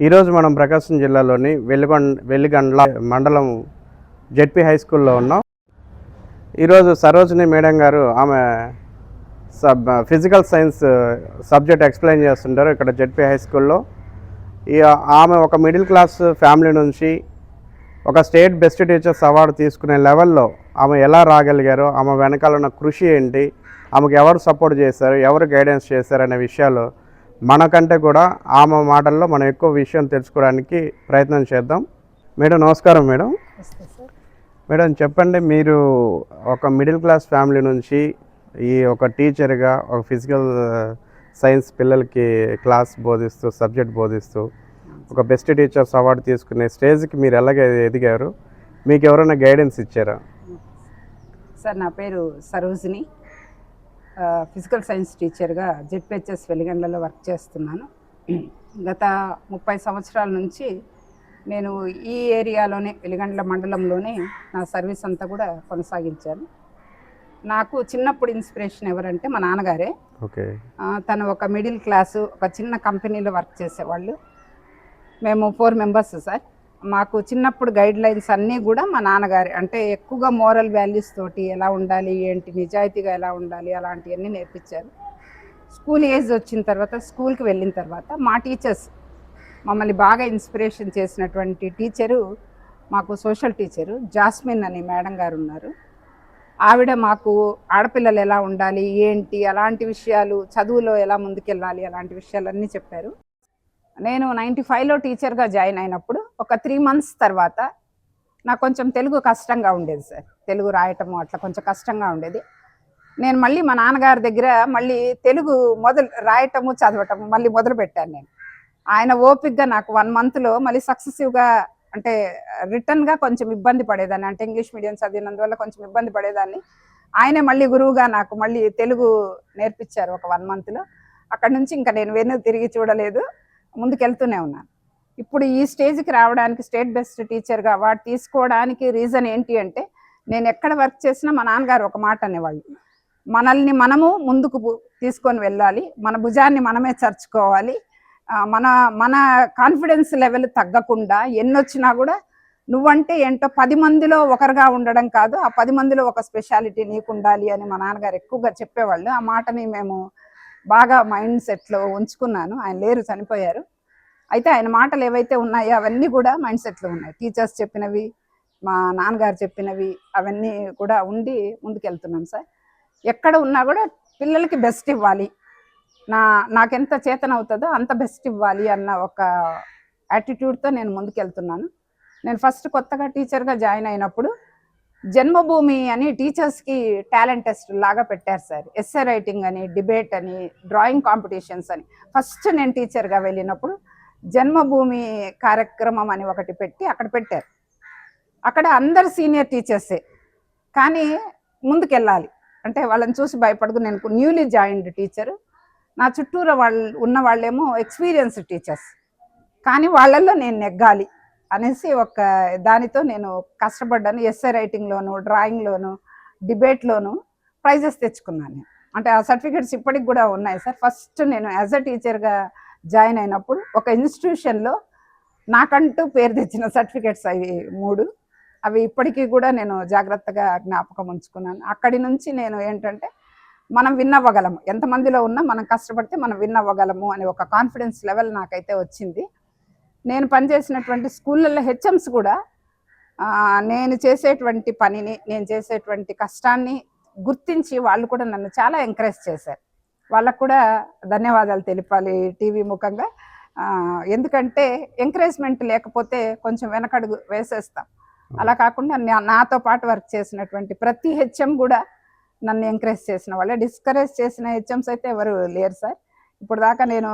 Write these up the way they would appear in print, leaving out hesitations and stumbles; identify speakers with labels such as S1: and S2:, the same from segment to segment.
S1: ఈరోజు మనం ప్రకాశం జిల్లాలోని వెలిగండ్ల మండలం జెడ్పీ హై స్కూల్లో ఉన్నాం. ఈరోజు సరోజిని మేడం గారు ఆమె ఫిజికల్ సైన్స్ సబ్జెక్ట్ ఎక్స్ప్లెయిన్ చేస్తుంటారు ఇక్కడ జెడ్పీ హై స్కూల్లో. ఆమె ఒక మిడిల్ క్లాస్ ఫ్యామిలీ నుంచి ఒక స్టేట్ బెస్ట్ టీచర్స్ అవార్డు తీసుకునే లెవెల్లో ఆమె ఎలా రాగలిగారో, ఆమె వెనకాల ఉన్న కృషి ఏంటి, ఆమెకు ఎవరు సపోర్ట్ చేశారు, ఎవరు గైడెన్స్ చేశారు అనే విషయాలు మనకంటే కూడా ఆమె మాటల్లో మనం ఎక్కువ విషయం తెలుసుకోవడానికి ప్రయత్నం చేద్దాం. మేడం నమస్కారం. మేడం మేడం చెప్పండి, మీరు ఒక మిడిల్ క్లాస్ ఫ్యామిలీ నుంచి ఒక టీచర్గా ఒక ఫిజికల్ సైన్స్ పిల్లలకి క్లాస్ బోధిస్తూ సబ్జెక్ట్ బోధిస్తూ ఒక బెస్ట్ టీచర్స్ అవార్డు తీసుకునే స్టేజ్కి మీరు ఎలాగ ఎదిగారు? మీకు ఎవరైనా గైడెన్స్ ఇచ్చారా?
S2: సార్, నా పేరు సరోజిని. ఫిజికల్ సైన్స్ టీచర్గా జెడ్పిహెచ్ఎస్ వెలిగండ్లలో వర్క్ చేస్తున్నాను. గత 30 సంవత్సరాల నుంచి నేను ఈ ఏరియాలోనే వెలిగండ్ల మండలంలోనే నా సర్వీస్ అంతా కూడా కొనసాగించాను. నాకు చిన్నప్పుడు ఇన్స్పిరేషన్ ఎవరంటే మా నాన్నగారే.
S1: ఓకే.
S2: తను ఒక మిడిల్ క్లాసు ఒక చిన్న కంపెనీలో వర్క్ చేసేవాళ్ళు. మేము 4 మెంబర్స్ సార్. మాకు చిన్నప్పుడు గైడ్ లైన్స్ అన్నీ కూడా మా నాన్నగారి, అంటే ఎక్కువగా మోరల్ వాల్యూస్ తోటి ఎలా ఉండాలి ఏంటి, నిజాయితీగా ఎలా ఉండాలి అలాంటివన్నీ నేర్పించారు. స్కూల్ ఏజ్ వచ్చిన తర్వాత, స్కూల్కి వెళ్ళిన తర్వాత మా టీచర్స్ మమ్మల్ని బాగా ఇన్స్పిరేషన్ చేసినటువంటి టీచరు మాకు సోషల్ టీచరు జాస్మిన్ అని మేడం గారు ఉన్నారు. ఆవిడ మాకు ఆడపిల్లలు ఎలా ఉండాలి ఏంటి అలాంటి విషయాలు, చదువులో ఎలా ముందుకెళ్ళాలి అలాంటి విషయాలన్నీ చెప్పారు. నేను 95లో టీచర్గా జాయిన్ అయినప్పుడు ఒక 3 మంత్స్ తర్వాత నాకు కొంచెం తెలుగు కష్టంగా ఉండేది సార్. తెలుగు రాయటము అట్లా కొంచెం కష్టంగా ఉండేది. నేను మళ్ళీ మా నాన్నగారి దగ్గర మళ్ళీ తెలుగు రాయటము చదవటము మళ్ళీ మొదలుపెట్టాను నేను. ఆయన ఓపిక్గా నాకు 1 మంత్లో మళ్ళీ సక్సెసివ్గా, అంటే రిటర్న్గా కొంచెం ఇబ్బంది పడేదాన్ని, అంటే ఇంగ్లీష్ మీడియం చదివినందువల్ల కొంచెం ఇబ్బంది పడేదాన్ని. ఆయనే మళ్ళీ గురువుగా నాకు మళ్ళీ తెలుగు నేర్పించారు ఒక 1 మంత్లో. అక్కడి నుంచి ఇంకా నేను వెన్ను తిరిగి చూడలేదు, ముందుకెళ్తూనే ఉన్నాను. ఇప్పుడు ఈ స్టేజ్కి రావడానికి, స్టేట్ బెస్ట్ టీచర్గా అవార్డు తీసుకోవడానికి రీజన్ ఏంటి అంటే, నేను ఎక్కడ వర్క్ చేసినా మా నాన్నగారు ఒక మాట అనేవాళ్ళు, మనల్ని మనము ముందుకు తీసుకొని వెళ్ళాలి, మన భుజాన్ని మనమే చర్చుకోవాలి, మన మన కాన్ఫిడెన్స్ లెవెల్ తగ్గకుండా ఎన్నొచ్చినా కూడా నువ్వంటే ఏంటో 10 మందిలో ఒకరుగా ఉండడం కాదు, ఆ 10 మందిలో ఒక స్పెషాలిటీ నీకు ఉండాలి అని మా నాన్నగారు ఎక్కువగా చెప్పేవాళ్ళు. ఆ మాటని మేము బాగా మైండ్ సెట్లో ఉంచుకున్నాను. ఆయన లేరు, చనిపోయారు. అయితే ఆయన మాటలు ఏవైతే ఉన్నాయో అవన్నీ కూడా మైండ్ సెట్లో ఉన్నాయి. టీచర్స్ చెప్పినవి, మా నాన్నగారు చెప్పినవి అవన్నీ కూడా ఉండి ముందుకెళ్తున్నాం సార్. ఎక్కడ ఉన్నా కూడా పిల్లలకి బెస్ట్ ఇవ్వాలి, నాకెంత చేతన అవుతుందో అంత బెస్ట్ ఇవ్వాలి అన్న ఒక యాటిట్యూడ్తో నేను ముందుకెళ్తున్నాను. నేను ఫస్ట్ కొత్తగా టీచర్గా జాయిన్ అయినప్పుడు జన్మభూమి అని టీచర్స్కి టాలెంట్ టెస్ట్ లాగా పెట్టారు సార్. ఎస్సే రైటింగ్ అని, డిబేట్ అని, డ్రాయింగ్ కాంపిటీషన్స్ అని. ఫస్ట్ నేను టీచర్గా వెళ్ళినప్పుడు జన్మభూమి కార్యక్రమం అని ఒకటి పెట్టి అక్కడ పెట్టారు. అక్కడ అందరు సీనియర్ టీచర్సే, కానీ ముందుకెళ్ళాలి అంటే వాళ్ళని చూసి భయపడదు. నేను న్యూలీ జాయిన్డ్ టీచరు, నా చుట్టూరా ఉన్న వాళ్ళేమో ఎక్స్పీరియన్స్డ్ టీచర్స్, కానీ వాళ్ళల్లో నేను నెగ్గాలి అనేసి ఒక దానితో నేను కష్టపడ్డాను. ఎస్సే రైటింగ్లోను, డ్రాయింగ్లోను, డిబేట్లోను ప్రైజెస్ తెచ్చుకున్నాను. అంటే ఆ సర్టిఫికేట్స్ ఇప్పటికి కూడా ఉన్నాయి సార్. ఫస్ట్ నేను యాజ్ అ టీచర్గా జాయిన్ అయినప్పుడు ఒక ఇన్స్టిట్యూషన్లో నాకంటూ పేరు తెచ్చిన సర్టిఫికేట్స్ అవి 3, అవి ఇప్పటికీ కూడా నేను జాగ్రత్తగా జ్ఞాపకం ఉంచుకున్నాను. అక్కడి నుంచి నేను ఏంటంటే మనం విన్ అవ్వగలము, ఎంతమందిలో ఉన్నా మనం కష్టపడితే మనం విన్ అవ్వగలము అనే ఒక కాన్ఫిడెన్స్ లెవెల్ నాకైతే వచ్చింది. నేను పనిచేసినటువంటి స్కూళ్ళల్లో హెచ్ఎంస్ కూడా నేను చేసేటువంటి పనిని, నేను చేసేటువంటి కష్టాన్ని గుర్తించి వాళ్ళు కూడా నన్ను చాలా ఎంకరేజ్ చేశారు. వాళ్ళకు కూడా ధన్యవాదాలు తెలిపాలి టీవీ ముఖంగా. ఎందుకంటే ఎంకరేజ్మెంట్ లేకపోతే కొంచెం వెనకడుగు వేసేస్తాం. అలా కాకుండా నాతో పాటు వర్క్ చేసినటువంటి ప్రతి హెచ్ఎం కూడా నన్ను ఎంకరేజ్ చేసిన వాళ్ళే. డిస్కరేజ్ చేసిన హెచ్ఎంస్ అయితే ఎవరు లేరు సార్. ఇప్పుడు దాకా నేను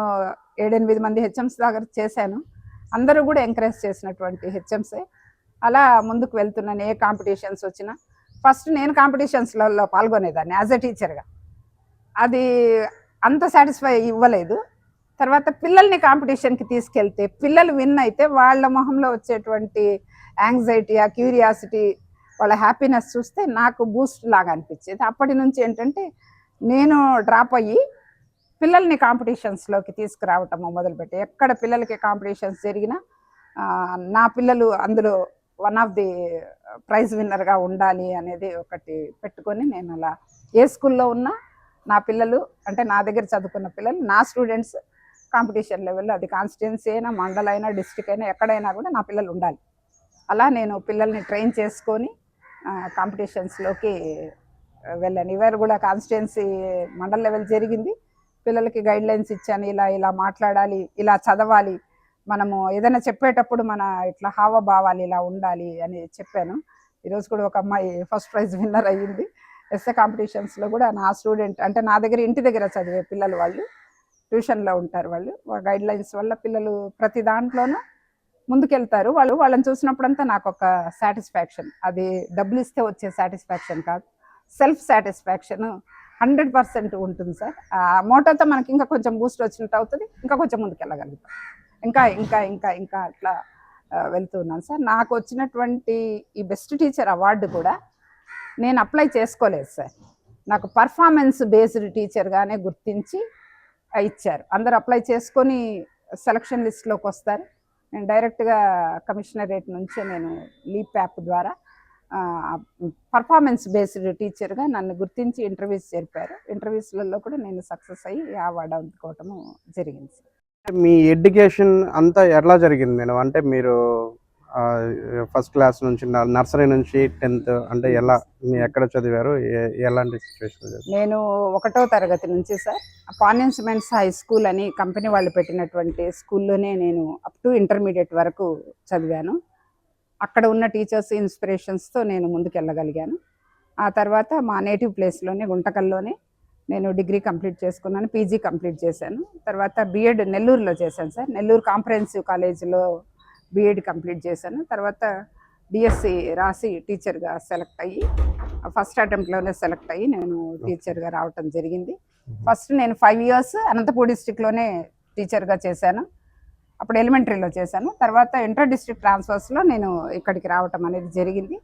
S2: 7-8 మంది హెచ్ఎంస్ దాకా చేశాను. అందరూ కూడా ఎంకరేజ్ చేసినటువంటి హెచ్ఎంసే. అలా ముందుకు వెళ్తున్నాను. ఏ కాంపిటీషన్స్ వచ్చినా ఫస్ట్ నేను కాంపిటీషన్స్లలో పాల్గొనేదాన్ని యాజ్ ఎ టీచర్గా. అది అంత సాటిస్ఫై ఇవ్వలేదు. తర్వాత పిల్లల్ని కాంపిటీషన్కి తీసుకెళ్తే పిల్లలు విన్ అయితే వాళ్ళ మొహంలో వచ్చేటువంటి యాంగ్జైటీ, ఆ క్యూరియాసిటీ, వాళ్ళ హ్యాపీనెస్ చూస్తే నాకు బూస్ట్ లాగా అనిపించేది. అప్పటి నుంచి ఏంటంటే నేను డ్రాప్ అయ్యి పిల్లల్ని కాంపిటీషన్స్లోకి తీసుకురావటము మొదలుపెట్టి, ఎక్కడ పిల్లలకి కాంపిటీషన్స్ జరిగినా నా పిల్లలు అందులో వన్ ఆఫ్ ది ప్రైజ్ విన్నర్గా ఉండాలి అనేది ఒకటి పెట్టుకొని నేను అలా ఏ స్కూల్లో ఉన్నా నా పిల్లలు అంటే నా దగ్గర చదువుకున్న పిల్లలు నా స్టూడెంట్స్ కాంపిటీషన్ లెవెల్లో, అది కాన్స్టిట్యున్సీ అయినా మండల్ అయినా డిస్ట్రిక్ట్ అయినా ఎక్కడైనా కూడా నా పిల్లలు ఉండాలి. అలా నేను పిల్లల్ని ట్రైన్ చేసుకొని కాంపిటీషన్స్లోకి వెళ్ళాను. ఇవాళ కూడా కాన్స్టిట్యున్సీ మండల్ లెవెల్ జరిగింది. పిల్లలకి గైడ్ లైన్స్ ఇచ్చాను, ఇలా ఇలా మాట్లాడాలి, ఇలా చదవాలి, మనము ఏదైనా చెప్పేటప్పుడు మన ఇట్లా హావభావాలు ఇలా ఉండాలి అని చెప్పాను. ఈరోజు కూడా ఒక అమ్మాయి ఫస్ట్ ప్రైజ్ విన్నర్ అయ్యింది. ఎస్ఏ కాంపిటీషన్స్లో కూడా నా స్టూడెంట్ అంటే నా దగ్గర ఇంటి దగ్గర చదివే పిల్లలు, వాళ్ళు ట్యూషన్లో ఉంటారు. వాళ్ళు గైడ్ లైన్స్ వల్ల పిల్లలు ప్రతి దాంట్లోనూ ముందుకెళ్తారు. వాళ్ళని చూసినప్పుడంతా నాకు ఒక సాటిస్ఫాక్షన్, అది డబ్బులు ఇస్తే వచ్చే సాటిస్ఫాక్షన్ కాదు, సెల్ఫ్ సాటిస్ఫాక్షన్ 100% ఉంటుంది సార్. ఆ మోటోతో మనకి ఇంకా కొంచెం బూస్ట్ వచ్చినట్టు అవుతుంది, ఇంకా కొంచెం ముందుకెళ్ళగలుగుతాం, ఇంకా ఇంకా ఇంకా ఇంకా అట్లా వెళ్తూ ఉన్నాను సార్. నాకు వచ్చినటువంటి ఈ బెస్ట్ టీచర్ అవార్డు కూడా నేను అప్లై చేసుకోలేదు సార్. నాకు పర్ఫార్మెన్స్ బేస్డ్ టీచర్గానే గుర్తించి ఇచ్చారు. అందరు అప్లై చేసుకొని సెలక్షన్ లిస్ట్లోకి వస్తారు. నేను డైరెక్ట్గా కమిషనరేట్ నుంచి నేను లీప్ యాప్ ద్వారా పర్ఫార్మెన్స్ బేస్డ్ టీచర్గా నన్ను గుర్తించి ఇంటర్వ్యూస్ జరిపారు. ఇంటర్వ్యూస్లలో కూడా నేను సక్సెస్ అయ్యి అవార్డు అందుకోవటము జరిగింది సార్.
S1: మీ ఎడ్యుకేషన్ అంతా ఎలా జరిగింది మేడం? అంటే మీరు ఫస్ట్ క్లాస్ నుంచి నర్సరీ నుంచి 10th అంటే ఎలా మీ ఎక్కడ చదివారు, ఎలాంటి సిచ్యువేషన్?
S2: నేను 1వ తరగతి నుంచి సార్ పానియన్స్ మెన్స్ హై స్కూల్ అని కంపెనీ వాళ్ళు పెట్టినటువంటి స్కూల్లోనే నేను అప్ టు ఇంటర్మీడియట్ వరకు చదివాను. అక్కడ ఉన్న టీచర్స్ ఇన్స్పిరేషన్స్తో నేను ముందుకెళ్ళగలిగాను. ఆ తర్వాత మా నేటివ్ ప్లేస్లోనే గుంటకల్లోనే నేను డిగ్రీ కంప్లీట్ చేసుకున్నాను, పీజీ కంప్లీట్ చేశాను. తర్వాత బీఎడ్ నెల్లూరులో చేశాను సార్. నెల్లూరు కాంప్రహెన్సివ్ కాలేజీలో బీఎడ్ కంప్లీట్ చేశాను. తర్వాత డిఎస్సి రాసి టీచర్గా సెలెక్ట్ అయ్యి ఫస్ట్ అటెంప్ట్లోనే సెలెక్ట్ అయ్యి నేను టీచర్గా రావటం జరిగింది. ఫస్ట్ నేను 5 years అనంతపూర్ డిస్ట్రిక్ట్లోనే టీచర్గా చేశాను. అప్పుడు ఎలిమెంటరీలో చేశాను. తర్వాత ఇంటర్ డిస్ట్రిక్ట్ ట్రాన్స్ఫర్స్లో నేను ఇక్కడికి రావటం అనేది జరిగింది.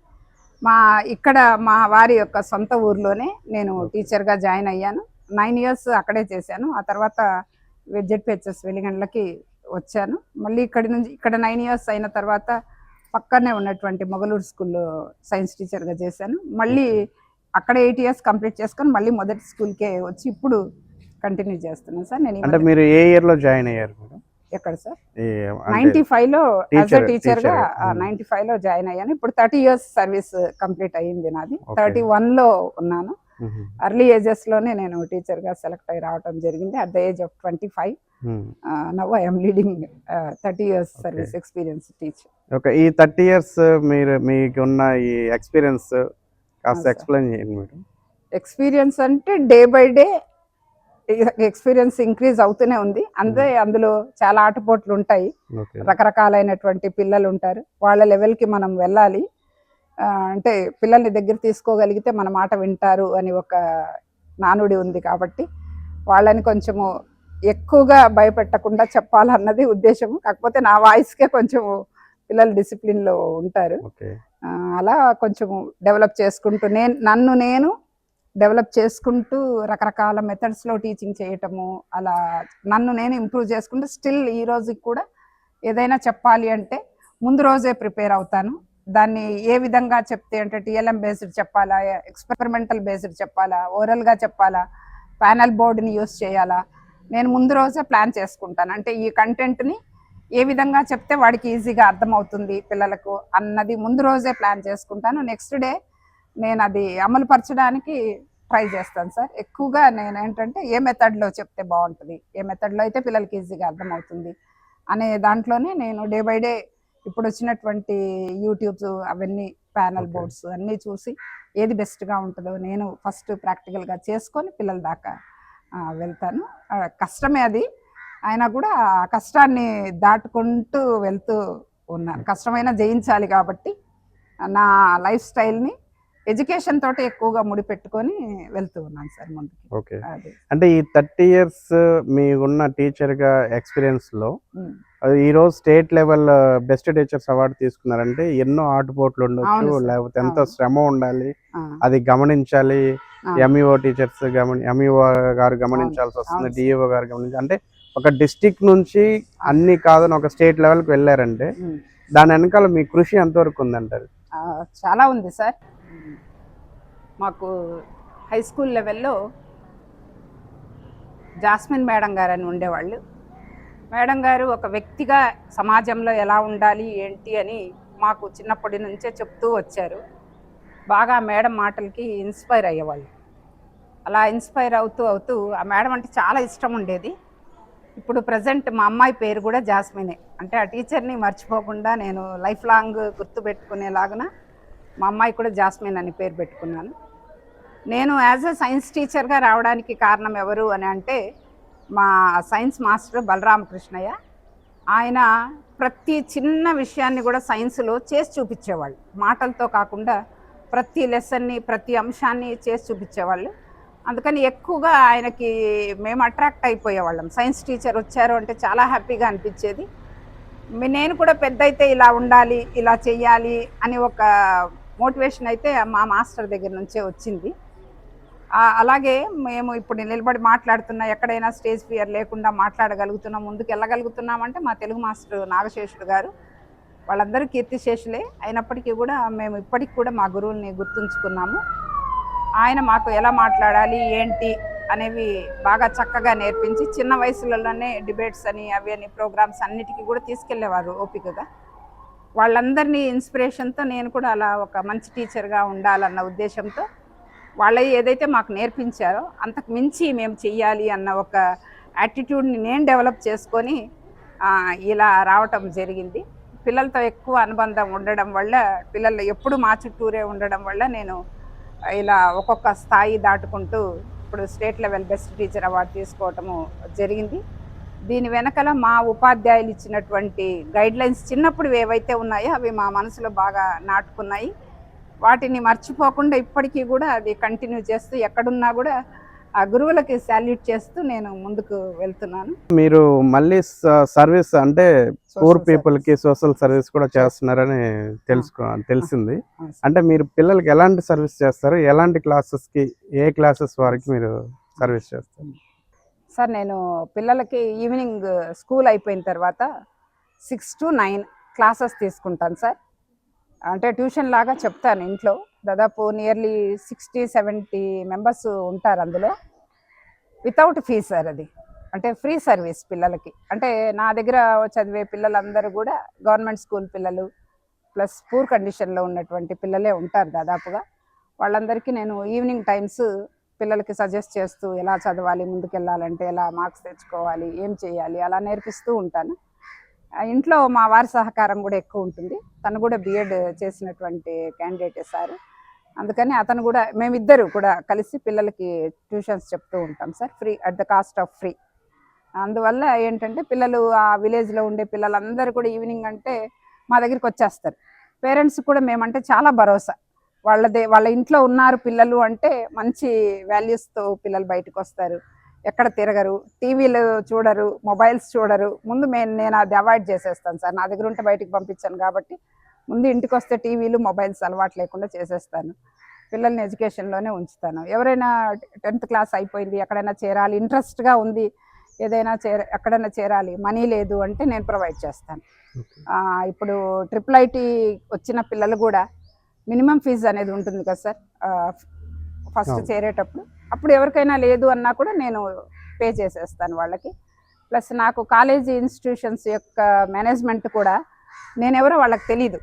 S2: ఇక్కడ మా వారి యొక్క సొంత ఊర్లోనే నేను టీచర్గా జాయిన్ అయ్యాను. 9 years అక్కడే చేశాను. ఆ తర్వాత జెడ్పీహెచ్ఎస్ వెలిగండ్లకి వచ్చాను. మళ్ళీ ఇక్కడ 9 years అయిన తర్వాత పక్కనే ఉన్నటువంటి మొగలూరు స్కూల్లో సైన్స్ టీచర్గా చేశాను. మళ్ళీ అక్కడ 8 years కంప్లీట్ చేసుకొని మళ్ళీ మొదటి స్కూల్కే వచ్చి ఇప్పుడు కంటిన్యూ చేస్తున్నాను సార్. నేను
S1: అంటే మీరు ఏ ఇయర్లో జాయిన్ అయ్యారు మేడం?
S2: ఎక్కడ సార్? 95లో యాజ్ ఎ టీచర్గా 95లో జాయిన్ అయ్యాను. ఇప్పుడు 30 years సర్వీస్ కంప్లీట్ అయ్యింది నాది. 31లో ఉన్నాను. అర్లీ ఏజెస్లోనే నేను టీచర్గా సెలెక్ట్ అయ్యి రావడం జరిగింది. At the age of 25 now I'm leading 30 years service experience teacher.
S1: Okay, ఈ 30 years మీకున్న ఈ ఎక్స్పీరియన్స్ కాస్త ఎక్స్ప్లెయిన్ చేయండి మేడం.
S2: ఎక్స్పీరియన్స్ అంటే day by day experience increase అవుతూనే ఉంది. అందులో చాలా ఆటపోట్లు ఉంటాయి, రకరకాలైనటువంటి పిల్లలు ఉంటారు. వాళ్ళ లెవెల్కి మనం వెళ్ళాలి. అంటే పిల్లల్ని దగ్గర తీసుకోగలిగితే మన మాట వింటారు అని ఒక నానుడి ఉంది. కాబట్టి వాళ్ళని కొంచెము ఎక్కువగా భయపెట్టకుండా చెప్పాలన్నది ఉద్దేశము. కాకపోతే నా వాయిస్కే కొంచెము పిల్లలు డిసిప్లిన్లో ఉంటారు. అలా కొంచెము డెవలప్ చేసుకుంటూ నేను డెవలప్ చేసుకుంటూ రకరకాల మెథడ్స్లో టీచింగ్ చేయటము, అలా నన్ను నేను ఇంప్రూవ్ చేసుకుంటూ స్టిల్ ఈ రోజుకి కూడా ఏదైనా చెప్పాలి అంటే ముందు రోజే ప్రిపేర్ అవుతాను. దాన్ని ఏ విధంగా చెప్తే అంటే టీఎల్ఎం బేస్డ్ చెప్పాలా, ఎక్స్పెరిమెంటల్ బేస్డ్ చెప్పాలా, ఓరల్గా చెప్పాలా, ప్యానల్ బోర్డుని యూస్ చేయాలా, నేను ముందు రోజే ప్లాన్ చేసుకుంటాను. అంటే ఈ కంటెంట్ని ఏ విధంగా చెప్తే వాడికి ఈజీగా అర్థమవుతుంది పిల్లలకు అన్నది ముందు రోజే ప్లాన్ చేసుకుంటాను. నెక్స్ట్ డే నేను అది అమలు పరచడానికి ట్రై చేస్తాను సార్. ఎక్కువగా నేను ఏంటంటే ఏ మెథడ్లో చెప్తే బాగుంటుంది, ఏ మెథడ్లో అయితే పిల్లలకి ఈజీగా అర్థమవుతుంది అనే దాంట్లోనే నేను డే బై డే ఇప్పుడు వచ్చినటువంటి యూట్యూబ్స్ అవన్నీ ప్యానల్ బోర్డ్స్ అన్నీ చూసి ఏది బెస్ట్గా ఉంటుందో నేను ఫస్ట్ ప్రాక్టికల్గా చేసుకొని పిల్లల దాకా వెళ్తాను. కష్టమే అది, అయినా కూడా ఆ కష్టాన్ని దాటుకుంటూ వెళ్తూ ఉన్నాను. కష్టమైనా జయించాలి కాబట్టి నా లైఫ్ స్టైల్ని ఎడ్యుకేషన్ తోటి ఎక్కువగా ముడిపెట్టుకొని వెళ్తూ ఉన్నాను సార్ ముందుకు.
S1: ఓకే, అంటే ఈ 30 years మీకున్న టీచర్గా ఎక్స్పీరియన్స్లో ఈరోజు state level best teachers award తీసుకున్నారంటే ఎన్నో ఆటుపోట్లు ఉండొచ్చు, లేకపోతే ఎంతో శ్రమ ఉండాలి, అది గమనించాలి,
S2: ఆ,
S1: ఎంఈఓ టీచర్స్ ఎంఈఓ గారు
S2: అవును
S1: గమనించాల్సి వస్తుంది,
S2: అవును సార్.
S1: డిఈఓ గారు అంటే ఒక డిస్టిక్ నుంచి అన్ని కాదని ఒక స్టేట్ లెవెల్కి వెళ్ళారంటే
S2: ఉమ్.
S1: దాని వెనకాల మీ కృషి ఎంతవరకు ఉందంటారు?
S2: ఆ, చాలా ఉంది సార్. మాకు హై స్కూల్ లెవెల్లో జాస్మిన్ మేడం గారు అని ఉండేవాళ్ళు. మేడం గారు ఒక వ్యక్తిగా సమాజంలో ఎలా ఉండాలి ఏంటి అని మాకు చిన్నప్పటి నుంచే చెప్తూ వచ్చారు. బాగా మేడం మాటలకి ఇన్స్పైర్ అయ్యేవాళ్ళు. అలా ఇన్స్పైర్ అవుతూ అవుతూ ఆ మేడం అంటే చాలా ఇష్టం ఉండేది. ఇప్పుడు ప్రజెంట్ మా అమ్మాయి పేరు కూడా జాస్మినే. అంటే ఆ టీచర్ని మర్చిపోకుండా నేను లైఫ్ లాంగ్ గుర్తుపెట్టుకునేలాగున మా అమ్మాయి కూడా జాస్మిన్ అని పేరు పెట్టుకున్నాను. నేను యాజ్ ఎ సైన్స్ టీచర్గా రావడానికి కారణం ఎవరు అని అంటే మా సైన్స్ మాస్టర్ బలరామకృష్ణయ్య. ఆయన ప్రతి చిన్న విషయాన్ని కూడా సైన్స్లో చేసి చూపించేవాళ్ళు. మాటలతో కాకుండా ప్రతి లెసన్ని ప్రతి అంశాన్ని చేసి చూపించేవాళ్ళు. అందుకని ఎక్కువగా ఆయనకి మేము అట్రాక్ట్ అయిపోయేవాళ్ళం. సైన్స్ టీచర్ వచ్చారు అంటే చాలా హ్యాపీగా అనిపించేది. నేను కూడా పెద్ద అయితే ఇలా ఉండాలి ఇలా చెయ్యాలి అని ఒక మోటివేషన్ అయితే మా మాస్టర్ దగ్గర నుంచే వచ్చింది. అలాగే మేము ఇప్పుడు నిలబడి మాట్లాడుతున్నా, ఎక్కడైనా స్టేజ్ ఫియర్ లేకుండా మాట్లాడగలుగుతున్నాం, ముందుకు వెళ్ళగలుగుతున్నామంటే మా తెలుగు మాస్టర్ నాగశేషుడు గారు. వాళ్ళందరూ కీర్తిశేషులే అయినప్పటికీ కూడా మేము ఇప్పటికి కూడా మా గురువుల్ని గుర్తుంచుకున్నాము. ఆయన మాకు ఎలా మాట్లాడాలి ఏంటి అనేవి బాగా చక్కగా నేర్పించి చిన్న వయసులలోనే డిబేట్స్ అని అవి అని ప్రోగ్రామ్స్ అన్నిటికీ కూడా తీసుకెళ్లేవారు ఓపికగా. వాళ్ళందరినీ ఇన్స్పిరేషన్తో నేను కూడా అలా ఒక మంచి టీచర్గా ఉండాలన్న ఉద్దేశంతో వాళ్ళు ఏదైతే మాకు నేర్పించారో అంతకు మించి మేము చెయ్యాలి అన్న ఒక యాటిట్యూడ్ని నేను డెవలప్ చేసుకొని ఇలా రావటం జరిగింది. పిల్లలతో ఎక్కువ అనుబంధం ఉండడం వల్ల, పిల్లలు ఎప్పుడు మా చుట్టూరే ఉండడం వల్ల నేను ఇలా ఒక్కొక్క స్థాయి దాటుకుంటూ ఇప్పుడు state level best teacher award తీసుకోవటము జరిగింది. దీని వెనకాల మా ఉపాధ్యాయులు ఇచ్చినటువంటి గైడ్లైన్స్ చిన్నప్పుడు ఏవైతే ఉన్నాయో అవి మా మనసులో బాగా నాటుకున్నాయి. వాటిని మర్చిపోకుండా ఇప్పటికీ కూడా అది కంటిన్యూ చేస్తూ ఎక్కడున్నా కూడా ఆ గురువులకి సాల్యూట్ చేస్తూ నేను ముందుకు వెళ్తున్నాను.
S1: మీరు మళ్ళీ సర్వీస్ అంటే పూర్
S2: సోషల్
S1: పీపుల్కి
S2: సర్వీస్
S1: సోషల్ సర్వీస్ కూడా చేస్తున్నారని తెలిసింది.
S2: అవును సార్.
S1: అంటే మీరు పిల్లలకి ఎలాంటి సర్వీస్ చేస్తారు? ఎలాంటి క్లాసెస్కి, ఏ క్లాసెస్ వారికి మీరు సర్వీస్ చేస్తారు?
S2: సార్ నేను పిల్లలకి ఈవినింగ్ స్కూల్ అయిపోయిన తర్వాత 6 to 9 క్లాసెస్ తీసుకుంటాను సార్. అంటే ట్యూషన్ లాగా చెప్తాను ఇంట్లో. దాదాపు నియర్లీ 60-70 మెంబర్స్ ఉంటారు అందులో. వితౌట్ ఫీజ్ సార్ అది. అంటే ఫ్రీ సర్వీస్ పిల్లలకి. అంటే నా దగ్గర చదివే పిల్లలందరూ కూడా గవర్నమెంట్ స్కూల్ పిల్లలు ప్లస్ పూర్ కండిషన్లో ఉన్నటువంటి పిల్లలే ఉంటారు దాదాపుగా. వాళ్ళందరికీ నేను ఈవినింగ్ టైమ్స్ పిల్లలకి సజెస్ట్ చేస్తూ ఎలా చదవాలి, ముందుకెళ్ళాలంటే ఎలా మార్క్స్ తెచ్చుకోవాలి, ఏం చేయాలి అలా నేర్పిస్తూ ఉంటాను. ఇంట్లో మా వారి సహకారం కూడా ఎక్కువ ఉంటుంది. తను కూడా బిఎడ్ చేసినటువంటి క్యాండిడేటే సార్. అందుకని అతను కూడా మేమిద్దరు కూడా కలిసి పిల్లలకి ట్యూషన్స్ చెప్తూ ఉంటాం sir, free at the cost of free. అందువల్ల ఏంటంటే పిల్లలు ఆ విలేజ్లో ఉండే పిల్లలందరూ కూడా ఈవినింగ్ అంటే మా దగ్గరికి వచ్చేస్తారు. పేరెంట్స్ కూడా మేమంటే చాలా భరోసా. వాళ్ళ ఇంట్లో ఉన్నారు పిల్లలు అంటే మంచి వాల్యూస్తో పిల్లలు బయటకు వస్తారు. ఎక్కడ తిరగరు, టీవీలు చూడరు, మొబైల్స్ చూడరు. ముందు నేను అది అవాయిడ్ చేసేస్తాను సార్. నా దగ్గర ఉంటే బయటికి పంపించాను కాబట్టి ముందు ఇంటికి వస్తే టీవీలు మొబైల్స్ అలవాటు లేకుండా చేసేస్తాను. పిల్లల్ని ఎడ్యుకేషన్లోనే ఉంచుతాను. ఎవరైనా 10th క్లాస్ అయిపోయింది, ఎక్కడైనా చేరాలి, ఇంట్రెస్ట్గా ఉంది, ఏదైనా ఎక్కడైనా చేరాలి, మనీ లేదు అంటే నేను ప్రొవైడ్ చేస్తాను. ఇప్పుడు IIIT వచ్చిన పిల్లలు కూడా మినిమం ఫీజు అనేది ఉంటుంది కదా సార్ ఫస్ట్ చేరేటప్పుడు. అప్పుడు ఎవరికైనా లేదు అన్నా కూడా నేను పే చేసేస్తాను వాళ్ళకి. ప్లస్ నాకు కాలేజీ ఇన్స్టిట్యూషన్స్ యొక్క మేనేజ్మెంట్ కూడా నేనెవరో వాళ్ళకి తెలీదు.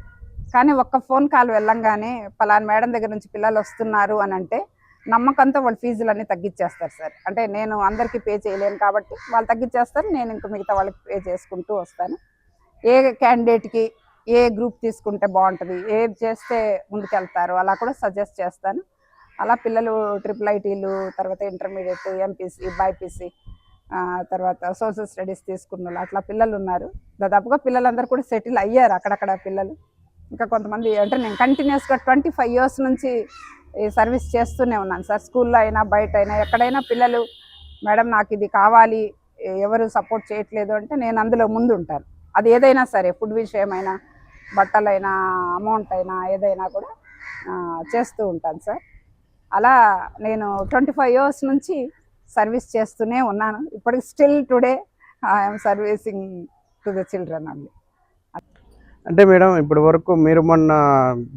S2: కానీ ఒక్క ఫోన్ కాల్ వెళ్ళంగానే పలానా మేడం దగ్గర నుంచి పిల్లలు వస్తున్నారు అని అంటే నమ్మకంతో వాళ్ళు ఫీజులన్నీ తగ్గించేస్తారు సార్. అంటే నేను అందరికీ పే చేయలేను కాబట్టి వాళ్ళు తగ్గించేస్తారు, నేను ఇంకా మిగతా వాళ్ళకి పే చేసుకుంటూ వస్తాను. ఏ క్యాండిడేట్కి ఏ గ్రూప్ తీసుకుంటే బాగుంటుంది, ఏది చేస్తే ముందుకెళ్తారు అలా కూడా సజెస్ట్ చేస్తాను. అలా పిల్లలు IIITలు, తర్వాత ఇంటర్మీడియట్, ఎంపీసీ, బైపీసీ, తర్వాత సోషల్ స్టడీస్ తీసుకున్న వాళ్ళు అట్లా పిల్లలు ఉన్నారు. దాదాపుగా పిల్లలందరూ కూడా సెటిల్ అయ్యారు అక్కడక్కడ పిల్లలు. ఇంకా కొంతమంది అంటే నేను కంటిన్యూస్గా 25 years నుంచి ఈ సర్వీస్ చేస్తూనే ఉన్నాను సార్. స్కూల్లో అయినా బయట అయినా ఎక్కడైనా పిల్లలు మేడం నాకు ఇది కావాలి, ఎవరు సపోర్ట్ చేయట్లేదు అంటే నేను అందులో ముందు ఉంటాను. అది ఏదైనా సరే, ఫుడ్ విషయమైనా, బట్టలైనా, అమౌంట్ అయినా, ఏదైనా కూడా చేస్తూ ఉంటాను సార్. అలా నేను 25 ఇయర్స్ నుంచి సర్వీస్ చేస్తూనే ఉన్నాను. ఇప్పటికి still today I'm servicing to the children only.
S1: అంటే మేడం ఇప్పటి వరకు మీరు మొన్న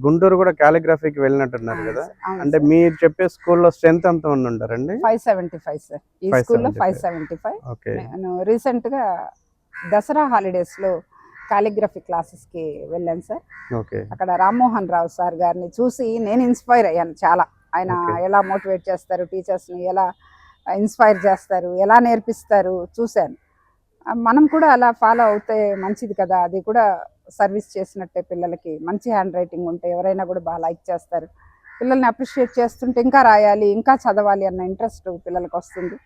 S1: గుంటూరు కూడా కాలిగ్రఫీకి వెళ్ళినట్టున్నారు కదా,
S2: అవును
S1: అంటే
S2: సార్.
S1: మీరు చెప్పే స్కూల్లో స్ట్రెంత్ ఎంత మంది ఉంటారండి?
S2: 575 సార్. ఈ స్కూల్లో 575.
S1: ఓకే.
S2: నేను రీసెంట్గా దసరా హాలిడేస్లో కాలిగ్రఫీ క్లాసెస్కి వెళ్ళాను సార్.
S1: ఓకే.
S2: అక్కడ రామ్మోహన్ రావు సార్ గారిని చూసి నేను ఇన్స్పైర్ అయ్యాను చాలా. ఆయన
S1: ఓకే.
S2: ఎలా మోటివేట్ చేస్తారు, టీచర్స్ని ఎలా ఇన్స్పైర్ చేస్తారు, ఎలా నేర్పిస్తారు చూశాను. మనం కూడా అలా ఫాలో అవుతే మంచిది కదా, అది కూడా సర్వీస్ చేసినట్టే. పిల్లలకి మంచి హ్యాండ్ రైటింగ్ ఉంటే ఎవరైనా కూడా బాగా లైక్ చేస్తారు. పిల్లల్ని అప్రిషియేట్ చేస్తుంటే ఇంకా రాయాలి, ఇంకా చదవాలి అన్న ఇంట్రెస్ట్ పిల్లలకి వస్తుంది.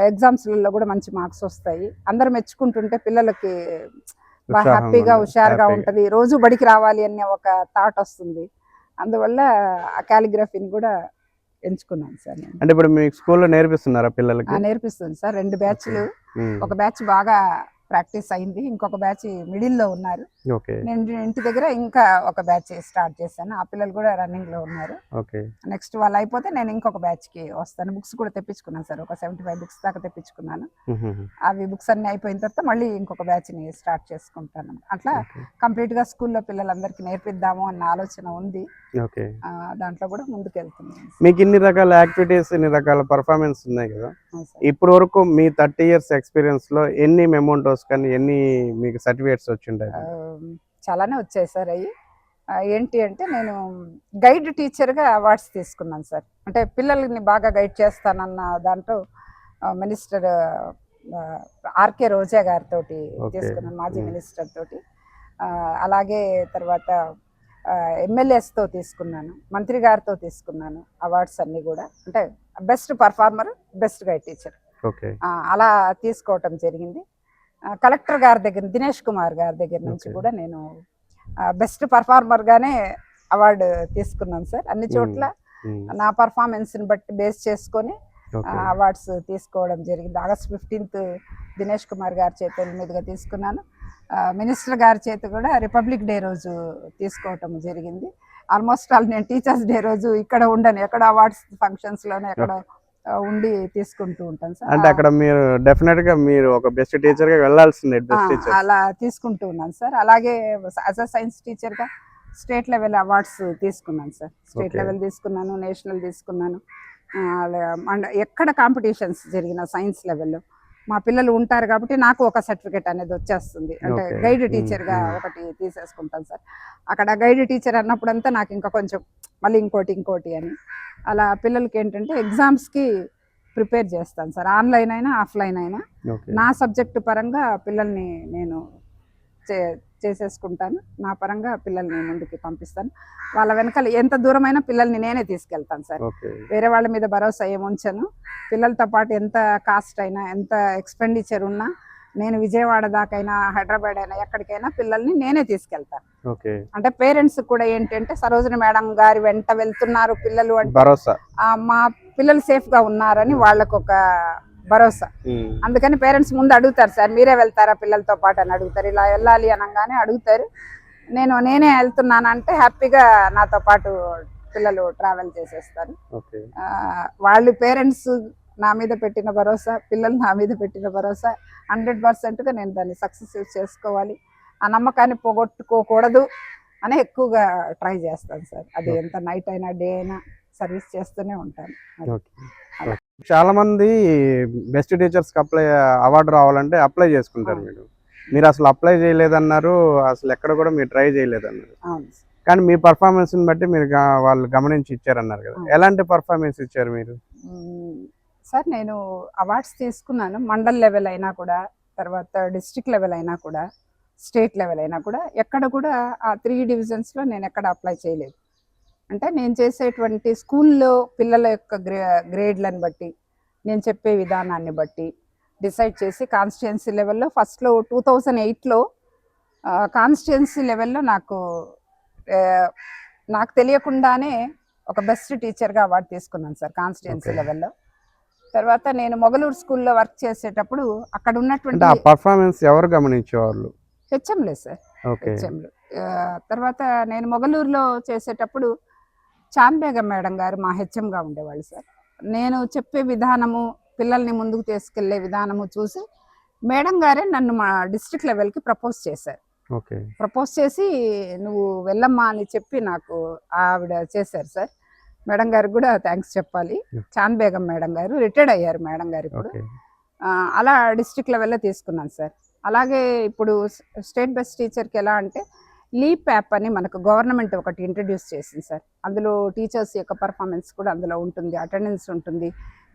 S2: ఎగ్జామ్స్లలో కూడా మంచి మార్క్స్ వస్తాయి. అందరు మెచ్చుకుంటుంటే పిల్లలకి బాగా హ్యాపీగా హుషారుగా ఉంటుంది. రోజు బడికి రావాలి అనే ఒక థాట్ వస్తుంది. అందువల్ల ఆ కాలిగ్రఫీని కూడా ఎంచుకున్నాను సార్ నేను.
S1: అంటే ఇప్పుడు మీ స్కూల్లో నేర్పిస్తున్నారా పిల్లలకి?
S2: నేర్పిస్తుంది సార్. 2 బ్యాచ్లు. ఒక బ్యాచ్ బాగా ప్రాక్టీస్ అయింది, ఇంకొక బ్యాచ్ మిడిల్లో ఉన్నారు.
S1: ఓకే.
S2: నేను ఇంటి దగ్గర ఇంకా ఒక బ్యాచ్ స్టార్ట్ చేశాను. ఆ పిల్లలు కూడా రన్నింగ్లో ఉన్నారు.
S1: ఓకే.
S2: నెక్స్ట్ వాళ్ళు అయిపోతే నేను ఇంకొక బ్యాచ్కి వస్తాను. బుక్స్ కూడా తెప్పించుకున్నాను సార్, ఒక 75 బుక్స్ దాకా తెప్పించుకున్నాను. అవి బుక్స్ అన్నీ అయిపోయిన తర్వాత మళ్ళీ ఇంకొక బ్యాచ్ని స్టార్ట్ చేసుకుంటాను. అట్లా కంప్లీట్గా స్కూల్లో పిల్లలందరికీ నేర్పిద్దాము అన్న ఆలోచన ఉంది.
S1: ఓకే.
S2: దాంట్లో కూడా ముందుకు వెళ్తున్నాను.
S1: మీకు ఇన్ని రకాల యాక్టివిటీస్, ఇన్ని రకాల పర్ఫార్మెన్స్ ఉన్నాయి కదా, ఇప్పటి వరకు మీ 30 years ఎక్స్పీరియన్స్లో ఎన్ని మెమోంటోస్ కానీ ఎన్ని మీకు సర్టిఫికేట్స్ వచ్చింటాయి?
S2: చాలానే వచ్చాయి సార్. అవి ఏంటి అంటే, నేను గైడ్ టీచర్గా అవార్డ్స్ తీసుకున్నాను సార్. అంటే పిల్లల్ని బాగా గైడ్ చేస్తానన్న దాంట్లో మినిస్టర్ ఆర్కే రోజా గారితో తీసుకున్నాను, మాజీ మినిస్టర్ తోటి. అలాగే తర్వాత ఎమ్మెల్యేస్తో తీసుకున్నాను, మంత్రి గారితో తీసుకున్నాను అవార్డ్స్ అన్నీ కూడా. అంటే best performer, best guide teacher అలా తీసుకోవటం జరిగింది. కలెక్టర్ గారి దగ్గర, దినేష్ కుమార్ గారి దగ్గర నుంచి కూడా నేను బెస్ట్ పర్ఫార్మర్గానే అవార్డు తీసుకున్నాను సార్. అన్ని చోట్ల నా పర్ఫార్మెన్స్ని బట్టి బేస్ చేసుకొని అవార్డ్స్ తీసుకోవడం జరిగింది. ఆగస్ట్ 15th దినేష్ కుమార్ గారి చేతుల మీదుగా తీసుకున్నాను. మినిస్టర్ గారి చేతి కూడా రిపబ్లిక్ డే రోజు తీసుకోవటం జరిగింది. ఆల్మోస్ట్ నేను టీచర్స్ డే రోజు ఇక్కడ ఉండను, ఎక్కడ అవార్డ్స్ ఫంక్షన్స్లోనే ఎక్కడ ఉండి తీసుకుంటూ ఉంటాను సార్.
S1: అంటే అక్కడ మీరు డెఫినెట్ గా మీరు ఒక బెస్ట్ టీచర్ గా వెళ్ళాల్సిందే, బెస్ట్ టీచర్
S2: అలా తీసుకుంటూ ఉన్నాను సార్. అలాగే యాజ్ అ సైన్స్ టీచర్ గా స్టేట్ లెవెల్ అవార్డ్స్ తీసుకున్నాను సార్. స్టేట్ లెవెల్ తీసుకున్నాను, నేషనల్ తీసుకున్నాను. ఎక్కడ కాంపిటీషన్స్ జరిగిన సైన్స్ లెవెల్లో మా పిల్లలు ఉంటారు కాబట్టి నాకు ఒక సర్టిఫికేట్ అనేది వచ్చేస్తుంది. అంటే గైడ్ టీచర్గా ఒకటి తీసేసుకుంటాను సార్. అక్కడ గైడ్ టీచర్ అన్నప్పుడంతా నాకు ఇంకా కొంచెం మళ్ళీ ఇంకోటి అని అలా పిల్లలకి ఏంటంటే ఎగ్జామ్స్కి ప్రిపేర్ చేస్తాను సార్. ఆన్లైన్ అయినా ఆఫ్లైన్ అయినా నా సబ్జెక్టు పరంగా పిల్లల్ని నేను చేసేసుకుంటాను. నా పరంగా పిల్లల్ని ముందుకి పంపిస్తాను. వాళ్ళ వెనకాల ఎంత దూరమైనా పిల్లల్ని నేనే తీసుకెళ్తాను సార్. వేరే వాళ్ళ మీద భరోసా ఏముంచను. పిల్లలతో పాటు ఎంత కాస్ట్ అయినా, ఎంత ఎక్స్పెండిచర్ ఉన్నా, నేను విజయవాడ దాకైనా, హైదరాబాద్ అయినా, ఎక్కడికైనా పిల్లల్ని నేనే తీసుకెళ్తాను. అంటే పేరెంట్స్ కూడా ఏంటంటే, సరోజిని మేడం గారి వెంట వెళ్తున్నారు పిల్లలు అంటే
S1: భరోసా,
S2: మా పిల్లలు సేఫ్గా ఉన్నారని వాళ్ళకు ఒక భరోసా. అందుకని పేరెంట్స్ ముందు అడుగుతారు, సార్ మీరే వెళ్తారా పిల్లలతో పాటు అని అడుగుతారు. ఇలా వెళ్ళాలి అనగానే అడుగుతారు. నేనే వెళ్తున్నానంటే హ్యాపీగా నాతో పాటు పిల్లలు ట్రావెల్ చేసేస్తారు. వాళ్ళు పేరెంట్స్ నా మీద పెట్టిన భరోసా, పిల్లలు నా మీద పెట్టిన భరోసా 100%గా నేను దాన్ని సక్సెస్ చేసుకోవాలి, ఆ నమ్మకాన్ని పోగొట్టుకోకూడదు అని ఎక్కువగా ట్రై చేస్తాను సార్. అది ఎంత నైట్ అయినా డే అయినా సర్వీస్ చేస్తూనే ఉంటాను.
S1: చాలా మంది బెస్ట్ టీచర్స్కి అవార్డు రావాలంటే అప్లై చేసుకుంటారు. మీరు అసలు అప్లై చేయలేదన్నారు, అసలు ఎక్కడ కూడా మీరు ట్రై చేయలేదన్నారు. కానీ మీ పర్ఫార్మెన్స్ని బట్టి మీరు వాళ్ళు గమనించి ఇచ్చారన్నారు కదా, ఎలాంటి పర్ఫార్మెన్స్ ఇచ్చారు మీరు?
S2: సార్ నేను అవార్డ్స్ తీసుకున్నాను, మండల్ లెవెల్ అయినా కూడా, తర్వాత డిస్ట్రిక్ట్ లెవెల్ అయినా కూడా, స్టేట్ లెవెల్ అయినా కూడా, ఎక్కడ కూడా ఆ 3 divisions నేను ఎక్కడ అప్లై చేయలేదు. అంటే నేను చేసేటువంటి స్కూల్లో పిల్లల యొక్క గ్రేడ్లను బట్టి, నేను చెప్పే విధానాన్ని బట్టి డిసైడ్ చేసి కాన్స్టిట్యుయెన్సీ లెవెల్లో ఫస్ట్లో 2008లో కాన్స్టిట్యుయెన్సీ లెవెల్లో నాకు తెలియకుండానే ఒక బెస్ట్ టీచర్గా అవార్డు తీసుకున్నాను సార్ కాన్స్టిట్యుయెన్సీ లెవెల్లో. తర్వాత నేను మొగలూరు స్కూల్లో వర్క్ చేసేటప్పుడు అక్కడ ఉన్నటువంటి
S1: పర్ఫార్మెన్స్ ఎవరు గమనించేవాళ్ళు?
S2: హెచ్ఎంలే సార్, హెచ్ఎంలు. తర్వాత నేను మొగలూరులో చేసేటప్పుడు చాంద్ బేగం మేడం గారు మా హెచ్ఎంగా ఉండేవాళ్ళు సార్. నేను చెప్పే విధానము, పిల్లల్ని ముందుకు తీసుకెళ్లే విధానము చూసి మేడం గారే నన్ను మా డిస్ట్రిక్ట్ లెవెల్కి ప్రపోజ్ చేశారు.
S1: ఓకే.
S2: ప్రపోజ్ చేసి నువ్వు వెళ్ళమ్మా అని చెప్పి నాకు ఆవిడ చేశారు సార్. మేడం గారికి కూడా థ్యాంక్స్ చెప్పాలి. చాంద్ బేగం మేడం గారు రిటైర్డ్ అయ్యారు మేడం గారు ఇప్పుడు.
S1: ఓకే.
S2: అలా డిస్ట్రిక్ట్ లెవెల్లో తీసుకున్నాను సార్. అలాగే ఇప్పుడు స్టేట్ బెస్ట్ టీచర్కి ఎలా అంటే లీప్ యాప్ అని మనకు గవర్నమెంట్ ఒకటి ఇంట్రడ్యూస్ చేసింది సార్. అందులో టీచర్స్ యొక్క పర్ఫార్మెన్స్ కూడా అందులో ఉంటుంది, అటెండెన్స్ ఉంటుంది,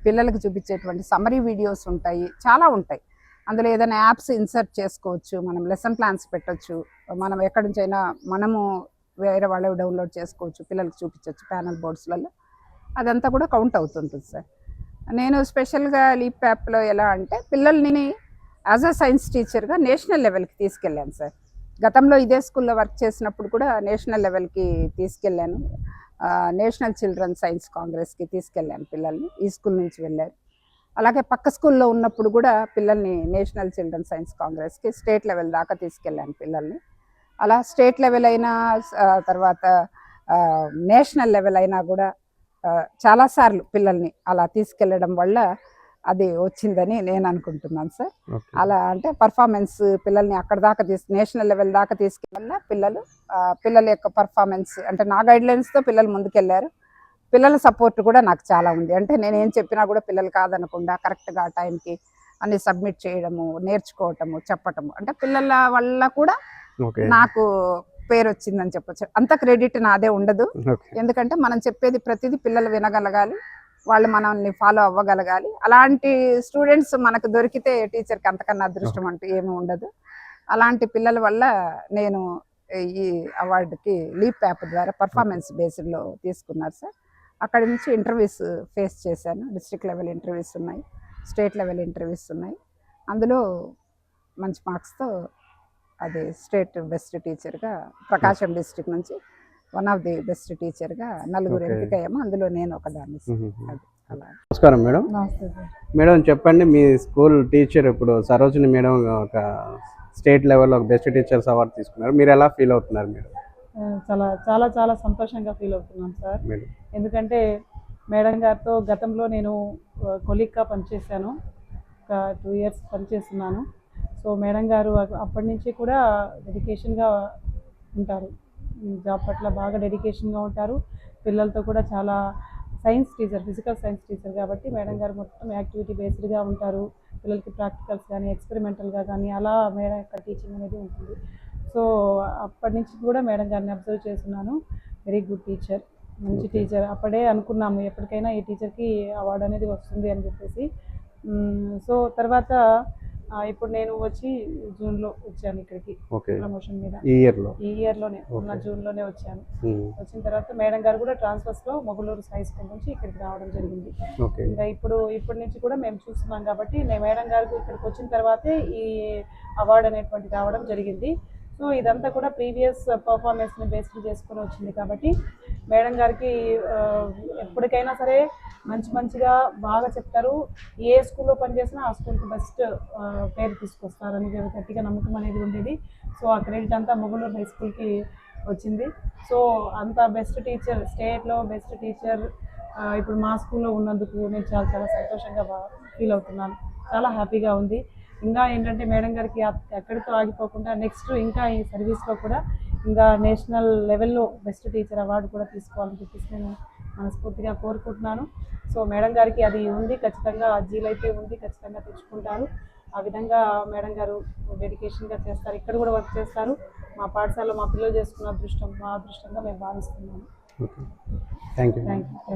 S2: పిల్లలకు చూపించేటువంటి సమరీ వీడియోస్ ఉంటాయి, చాలా ఉంటాయి. అందులో ఏదైనా యాప్స్ ఇన్సర్ట్ చేసుకోవచ్చు, మనం లెసన్ ప్లాన్స్ పెట్టవచ్చు, మనం ఎక్కడి నుంచైనా మనము వేరే వాళ్ళు డౌన్లోడ్ చేసుకోవచ్చు, పిల్లలకు చూపించవచ్చు ప్యానల్ బోర్డ్స్లలో. అదంతా కూడా కౌంట్ అవుతుంటుంది సార్. నేను స్పెషల్గా లీప్ యాప్లో ఎలా అంటే పిల్లల్ని యాజ్ అ సైన్స్ టీచర్గా నేషనల్ లెవెల్కి తీసుకెళ్ళాను సార్. గతంలో ఇదే స్కూల్లో వర్క్ చేసినప్పుడు కూడా నేషనల్ లెవెల్కి తీసుకెళ్ళాను. నేషనల్ చిల్డ్రన్ సైన్స్ కాంగ్రెస్కి తీసుకెళ్ళాను పిల్లల్ని, ఈ స్కూల్ నుంచి వెళ్ళారు. అలాగే పక్క స్కూల్లో ఉన్నప్పుడు కూడా పిల్లల్ని నేషనల్ చిల్డ్రన్ సైన్స్ కాంగ్రెస్కి స్టేట్ లెవెల్ దాకా తీసుకెళ్ళాను పిల్లల్ని. అలా స్టేట్ లెవెల్ అయినా తర్వాత నేషనల్ లెవెల్ అయినా కూడా చాలాసార్లు పిల్లల్ని అలా తీసుకెళ్ళడం వల్ల అది వచ్చిందని నేను అనుకుంటున్నాను సార్. అలా అంటే పర్ఫార్మెన్స్ పిల్లల్ని అక్కడ దాకా నేషనల్ లెవెల్ దాకా తీసుకెళ్ళిన పిల్లల యొక్క పర్ఫార్మెన్స్ అంటే నా గైడ్లైన్స్తో పిల్లలు ముందుకెళ్ళారు. పిల్లల సపోర్ట్ కూడా నాకు చాలా ఉంది. అంటే నేను ఏం చెప్పినా కూడా పిల్లలు కాదనకుండా కరెక్ట్గా టైంకి అన్ని సబ్మిట్ చేయడము, నేర్చుకోవటము, చెప్పటము, అంటే పిల్లల వల్ల కూడా నాకు పేరు వచ్చిందని చెప్పొచ్చు. అంత క్రెడిట్ నాదే ఉండదు, ఎందుకంటే మనం చెప్పేది ప్రతిదీ పిల్లలు వినగలగాలి, వాళ్ళు మనల్ని ఫాలో అవ్వగలగాలి. అలాంటి స్టూడెంట్స్ మనకు దొరికితే టీచర్కి అంతకన్నా అదృష్టం అంటూ ఏమీ ఉండదు. అలాంటి పిల్లల వల్ల నేను ఈ అవార్డుకి లీప్ యాప్ ద్వారా పర్ఫార్మెన్స్ బేస్డ్లో తీసుకున్నారు సార్. అక్కడి నుంచి ఇంటర్వ్యూస్ ఫేస్ చేశాను. డిస్ట్రిక్ట్ లెవెల్ ఇంటర్వ్యూస్ ఉన్నాయి, స్టేట్ లెవెల్ ఇంటర్వ్యూస్ ఉన్నాయి. అందులో మంచి మార్క్స్తో అది స్టేట్ బెస్ట్ టీచర్గా ప్రకాశం డిస్ట్రిక్ట్ నుంచి వన్ ఆఫ్ ది బెస్ట్ టీచర్గా నలుగురు ఎంపికయ్యాము, అందులో నేను ఒకదాన్ని. అలా.
S1: నమస్కారం మేడం.
S3: నమస్తే సార్.
S1: మేడం చెప్పండి, మీ స్కూల్ టీచర్ ఇప్పుడు సరోజిని మేడం ఒక స్టేట్ లెవెల్లో ఒక బెస్ట్ టీచర్స్ అవార్డు తీసుకున్నారు, మీరు ఎలా ఫీల్ అవుతున్నారు మేడం?
S3: చాలా చాలా చాలా సంతోషంగా ఫీల్ అవుతున్నాను సార్. ఎందుకంటే మేడం గారితో గతంలో నేను కొలీగ్గా పనిచేశాను, ఒక 2 years పనిచేస్తున్నాను. సో మేడం గారు అప్పటి నుంచి కూడా డెడికేషన్గా ఉంటారు, జాబ్ పట్ల బాగా డెడికేషన్గా ఉంటారు. పిల్లలతో కూడా చాలా science teacher, physical science teacher కాబట్టి మేడం గారు మొత్తం యాక్టివిటీ బేస్డ్గా ఉంటారు. పిల్లలకి ప్రాక్టికల్స్ కానీ ఎక్స్పెరిమెంటల్గా కానీ అలా మేడం యొక్క టీచింగ్ అనేది ఉంటుంది. సో అప్పటి నుంచి కూడా మేడం గారిని అబ్జర్వ్ చేస్తున్నాను. వెరీ గుడ్ టీచర్, మంచి టీచర్. అప్పుడే అనుకున్నాము ఎప్పటికైనా ఈ టీచర్కి అవార్డు అనేది వస్తుంది అని చెప్పేసి. సో తర్వాత ఇప్పుడు నేను వచ్చి జూన్లో వచ్చాను ఇక్కడికి ప్రమోషన్ మీద. ఈ ఇయర్లోనే ఉన్న జూన్లోనే వచ్చాను. వచ్చిన తర్వాత మేడం గారు కూడా ట్రాన్స్ఫర్స్లో మొగులూరు హై స్కూల్ నుంచి ఇక్కడికి రావడం జరిగింది. ఇంకా ఇప్పటి నుంచి కూడా మేము చూస్తున్నాం కాబట్టి మేడం గారికి ఇక్కడికి వచ్చిన తర్వాతే ఈ అవార్డు అనేటువంటి రావడం జరిగింది. సో ఇదంతా కూడా ప్రీవియస్ పర్ఫార్మెన్స్ని బేస్డ్ చేసుకొని వచ్చింది కాబట్టి మేడం గారికి ఎప్పటికైనా సరే మంచిగా బాగా చెప్తారు. ఏ స్కూల్లో పనిచేసినా ఆ స్కూల్కి బెస్ట్ పేరు తీసుకొస్తారని గట్టిగా నమ్మకం అనేది ఉండేది. సో ఆ క్రెడిట్ అంతా మొగులూరు హై స్కూల్కి వచ్చింది. సో అంత బెస్ట్ టీచర్, స్టేట్లో బెస్ట్ టీచర్ ఇప్పుడు మా స్కూల్లో ఉన్నందుకు నేను చాలా చాలా సంతోషంగా ఫీల్ అవుతున్నాను, చాలా హ్యాపీగా ఉంది. ఇంకా ఏంటంటే మేడం గారికి ఎక్కడితో ఆగిపోకుండా నెక్స్ట్ ఇంకా ఈ సర్వీస్లో కూడా ఇంకా నేషనల్ లెవెల్లో బెస్ట్ టీచర్ అవార్డు కూడా తీసుకోవాలని చెప్పేసి నేను మనస్ఫూర్తిగా కోరుకుంటున్నాను. సో మేడం గారికి అది ఉంది, ఖచ్చితంగా జీలైతే ఉంది, ఖచ్చితంగా తెచ్చుకుంటారు. ఆ విధంగా మేడం గారు డెడికేషన్గా చేస్తారు, ఇక్కడ కూడా వర్క్ చేస్తారు. మా పాఠశాలలో మా పిల్లలు చేసుకున్న అదృష్టం, మా అదృష్టంగా మేము భావిస్తున్నాము.
S1: Thank you.